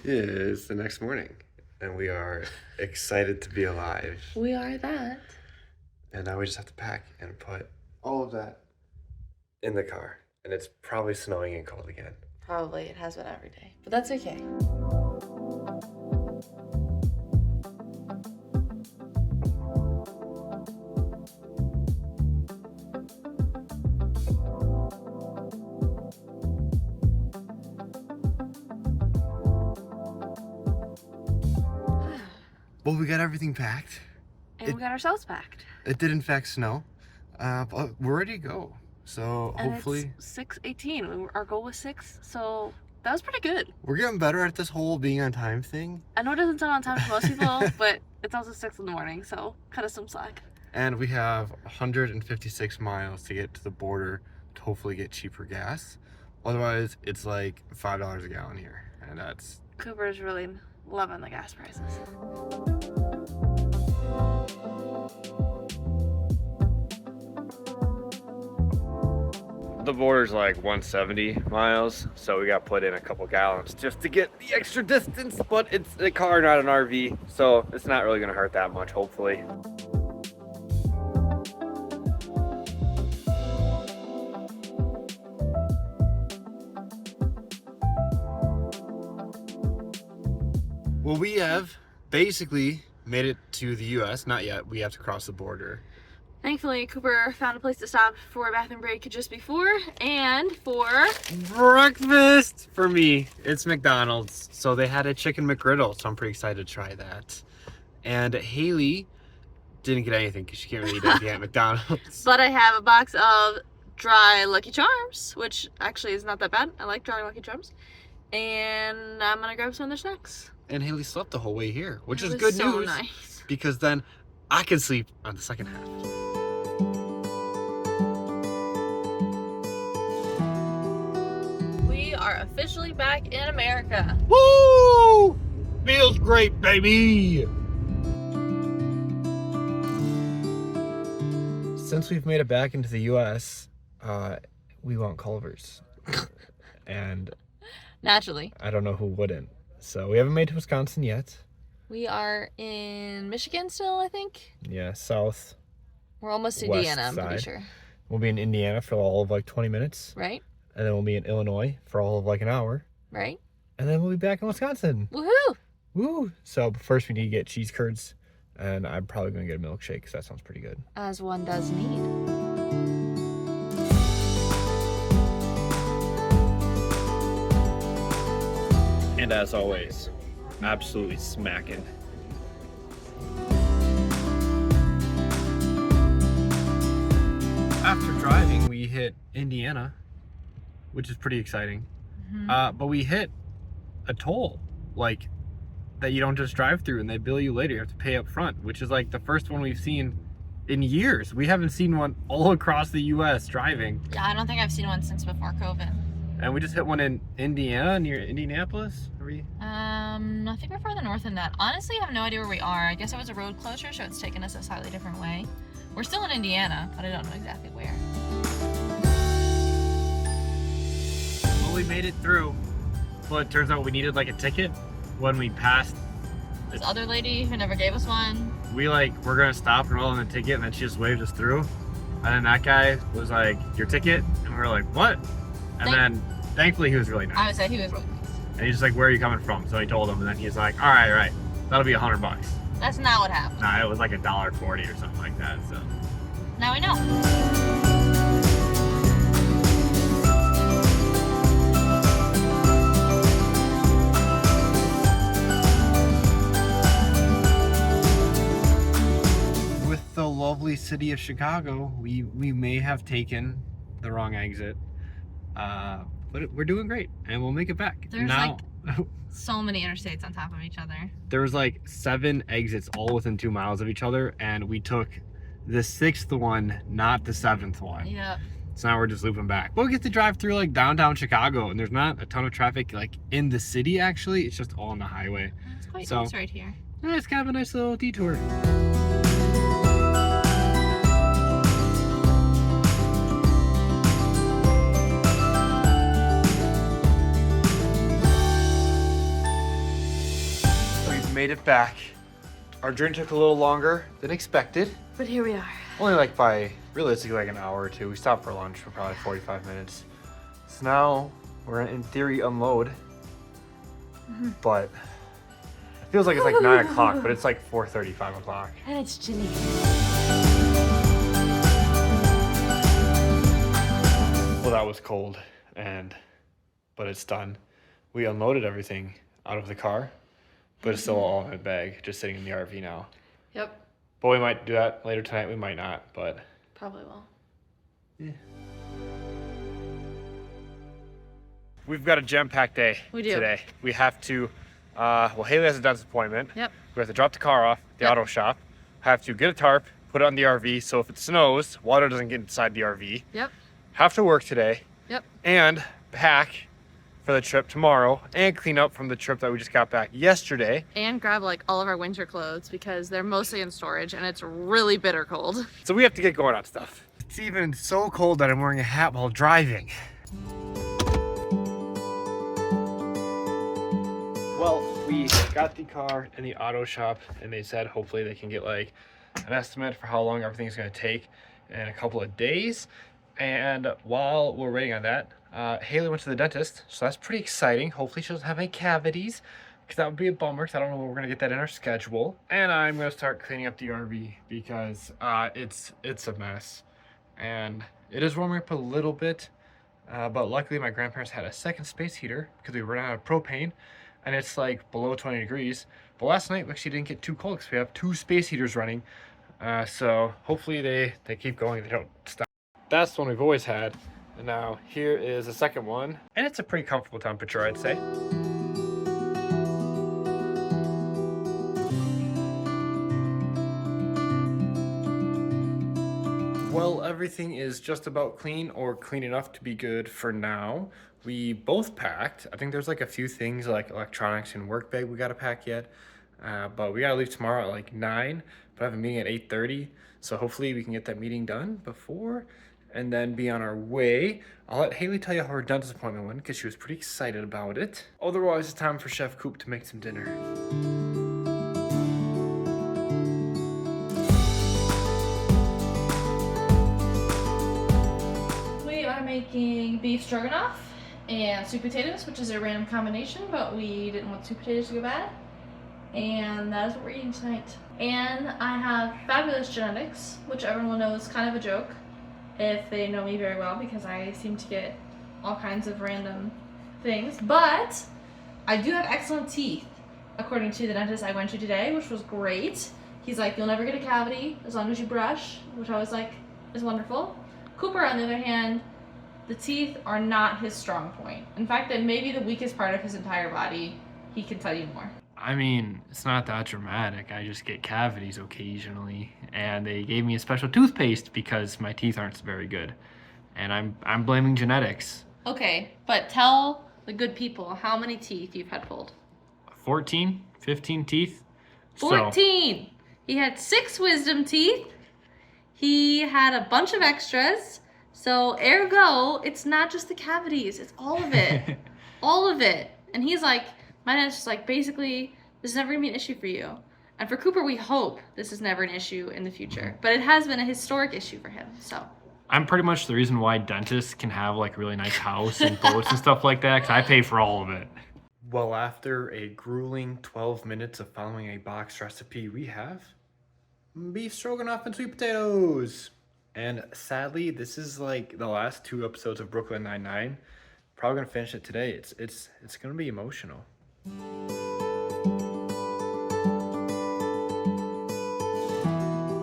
is the next morning, and we are excited to be alive. We are that. And now we just have to pack and put all of that in the car. And it's probably snowing and cold again. Probably. It has been every day. But that's okay. Well, we got everything packed. And we got ourselves packed. It did in fact snow, but we're ready to go. So And hopefully... it's 6:18. Our goal was 6, so that was pretty good. We're getting better at this whole being on time thing. I know it doesn't sound on time for most people, but it's also 6 in the morning, so cut us some slack. And we have 156 miles to get to the border to hopefully get cheaper gas. Otherwise, it's like $5 a gallon here, and that's... Cooper's really loving the gas prices. The border's like 170 miles, so we got put in a couple gallons just to get the extra distance, but it's a car, not an RV, so it's not really gonna hurt that much, hopefully. Well, we have basically made it to the US. Not yet, we have to cross the border. Thankfully, Cooper found a place to stop for a bathroom break just before, and for breakfast for me. It's McDonald's, so they had a chicken McGriddle, so I'm pretty excited to try that. And Haley didn't get anything because she can't really eat anything at McDonald's. But I have a box of dry Lucky Charms, which actually is not that bad. I like dry Lucky Charms. And I'm gonna grab some of their snacks. And Haley slept the whole way here, which is It was good so news. Nice. Because then I can sleep on the second half. We are officially back in America. Woo! Feels great, baby! Since we've made it back into the US, we want Culver's. And Naturally. I don't know who wouldn't. So we haven't made it to Wisconsin yet. We are in Michigan still, I think. Yeah, south. We're almost to West Indiana, I'm pretty side. sure. We'll be in Indiana for all of like 20 minutes. Right? And then we'll be in Illinois for all of like an hour. Right? And then we'll be back in Wisconsin. Woohoo! Woo! So first we need to get cheese curds. And I'm probably going to get a milkshake because that sounds pretty good. As one does need. And as always, absolutely smacking. After driving, we hit Indiana, which is pretty exciting. Mm-hmm. But we hit a toll, like, that you don't just drive through and they bill you later. You have to pay up front, which is like the first one we've seen in years. We haven't seen one all across the US driving. Yeah, I don't think I've seen one since before COVID. And we just hit one in Indiana, near Indianapolis. Are we? I think we're further north than that. Honestly, I have no idea where we are. I guess it was a road closure, so it's taken us a slightly different way. We're still in Indiana, but I don't know exactly where. Well, we made it through, but it turns out we needed like a ticket when we passed. This other lady who never gave us one. We we're gonna stop and roll in the ticket, and then she just waved us through. And then that guy was like, "Your ticket," and we were like, "What?" And then thankfully he was really nice. I would say he was really nice. And he's just like, "Where are you coming from?" So he told him, and then he's like, "All right, that'll be $100." That's not what happened. Nah, it was like $1.40 or something like that. So now we know. with the lovely city of Chicago, we may have taken the wrong exit, but we're doing great, and we'll make it back. There's now, so many interstates on top of each other. there was like 7 exits all within 2 miles of each other, and we took the 6th one, not the 7th one. Yeah. So now we're just looping back. But we get to drive through like downtown Chicago, and there's not a ton of traffic like in the city actually. It's just all on the highway. It's quite So- nice right here. It's kind of a nice little detour. made it back. Our journey took a little longer than expected. But here we are. Only like by realistically like an hour or two. We stopped for lunch for probably 45 minutes. So now we're in theory unload. But it feels like it's like 9 o'clock, but it's like 4:30, 5 o'clock. And it's chilly. Well, that was cold, but it's done. We unloaded everything out of the car, but it's still all in a bag, just sitting in the RV now. Yep. But we might do that later tonight. We might not, but Probably will. yeah. We've got a jam-packed day today. We have to, Haley has a dentist appointment. Yep. We have to drop the car off at the auto shop. Have to get a tarp, put it on the RV, so if it snows, water doesn't get inside the RV. Yep. Have to work today. Yep. And pack for the trip tomorrow, and clean up from the trip that we just got back yesterday. And grab like all of our winter clothes because they're mostly in storage and it's really bitter cold. So we have to get going on stuff. It's even so cold that I'm wearing a hat while driving. Well, we got the car in the auto shop and they said hopefully they can get like an estimate for how long everything's gonna take in a couple of days. And while we're waiting on that, Haley went to the dentist, so that's pretty exciting. Hopefully she doesn't have any cavities, because that would be a bummer, because I don't know when we're gonna get that in our schedule. And I'm gonna start cleaning up the RV because it's a mess. And it is warming up a little bit, but luckily my grandparents had a second space heater because we ran out of propane, and it's like below 20 degrees. But last night we actually didn't get too cold because we have 2 space heaters running. So hopefully they keep going, they don't stop. That's the one we've always had. And now here is the second one. And it's a pretty comfortable temperature, I'd say. Well, everything is just about clean or clean enough to be good for now. We both packed. I think there's like a few things like electronics and work bag we gotta pack yet. But we gotta leave tomorrow at like 9, but I have a meeting at 8:30. So hopefully we can get that meeting done before and then be on our way. I'll let Haley tell you how her dentist appointment went because she was pretty excited about it. Otherwise, it's time for Chef Coop to make some dinner. We are making beef stroganoff and sweet potatoes, which is a random combination, but we didn't want sweet potatoes to go bad. And that is what we're eating tonight. And I have fabulous genetics, which everyone will know is kind of a joke if they know me very well, because I seem to get all kinds of random things. But I do have excellent teeth, according to the dentist I went to today, which was great. He's like, you'll never get a cavity as long as you brush, which I was like, is wonderful. Cooper, on the other hand, the teeth are not his strong point. In fact, that may be the weakest part of his entire body. He can tell you more. I mean, it's not that dramatic. I just get cavities occasionally, and they gave me a special toothpaste because my teeth aren't very good. And I'm blaming genetics. Okay, but tell the good people how many teeth you've had pulled. 14, 15 teeth. 14! So. He had 6 wisdom teeth. He had a bunch of extras. So, ergo, it's not just the cavities. It's all of it. All of it. And he's like, my dentist is like, basically, this is never going to be an issue for you. And for Cooper, we hope this is never an issue in the future. But it has been a historic issue for him, so. I'm pretty much the reason why dentists can have like a really nice house and boats and stuff like that, because I pay for all of it. Well, after a grueling 12 minutes of following a box recipe, we have beef stroganoff and sweet potatoes. And sadly, this is like the last 2 episodes of Brooklyn Nine-Nine. Probably gonna finish it today. It's gonna be emotional.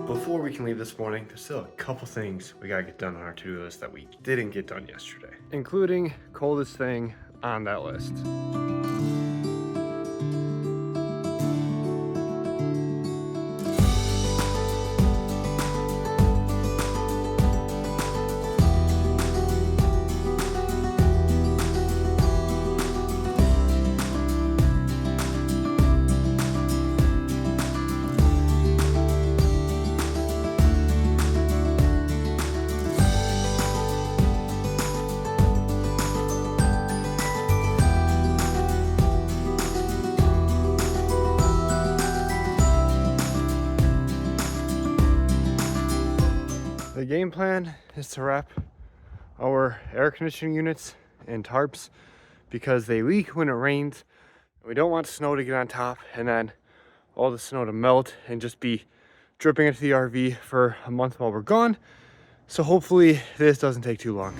Before we can leave this morning, there's still a couple things we gotta get done on our to-do list that we didn't get done yesterday, including coldest thing on that list. the game plan is to wrap our air conditioning units in tarps because they leak when it rains. We don't want snow to get on top and then all the snow to melt and just be dripping into the RV for a month while we're gone. So hopefully this doesn't take too long.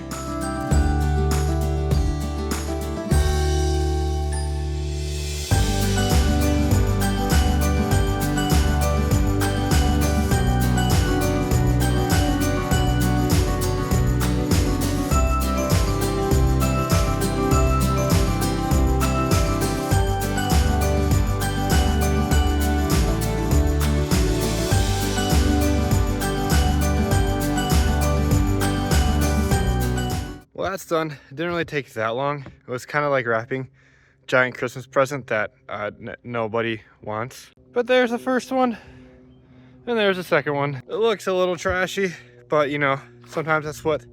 Well, that's done. It didn't really take that long. It was kind of like wrapping a giant Christmas present that nobody wants. But there's the first one, and there's the second one. It looks a little trashy, but you know, sometimes that's what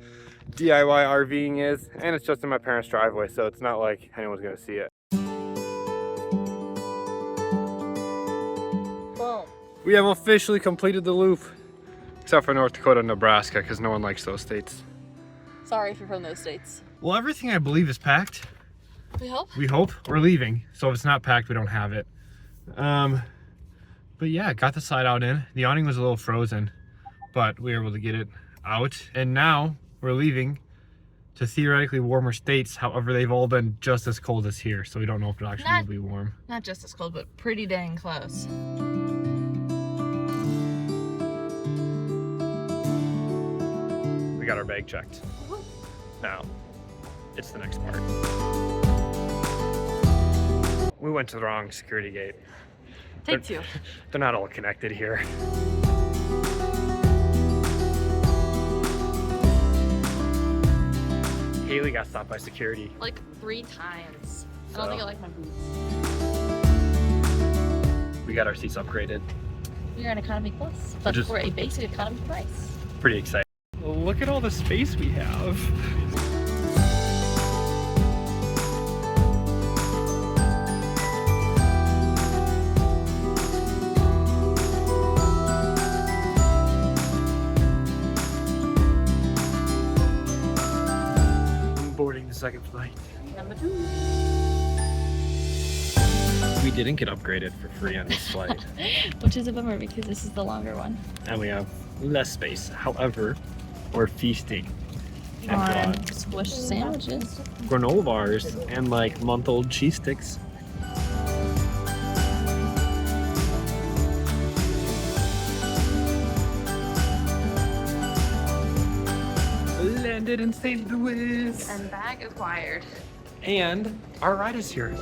DIY RVing is, and it's just in my parents' driveway, so it's not like anyone's gonna see it. Boom. We have officially completed the loop, except for North Dakota and Nebraska, because no one likes those states. Sorry if you're from those states. Well, everything I believe is packed. We hope. We hope. We're leaving, so if it's not packed, we don't have it. But yeah, got the slide out in. The awning was a little frozen, but we were able to get it out. And now we're leaving to theoretically warmer states. However, they've all been just as cold as here, so we don't know if it'll actually will be warm. Not just as cold, but pretty dang close. We got our bag checked. Now, it's the next part. We went to the wrong security gate. Take two. They're not all connected here. Haley got stopped by security. Like 3 times. I don't think I like my boots. We got our seats upgraded. We are an economy plus, but for a basic economy price. Pretty excited. Look at all the space we have. Boarding the second flight. Number 2. We didn't get upgraded for free on this flight. Which is a bummer because this is the longer one. And we have less space. However, we're feasting On squished sandwiches. granola bars and like month-old cheese sticks. Landed in St. Louis. And bag acquired. And our ride is here.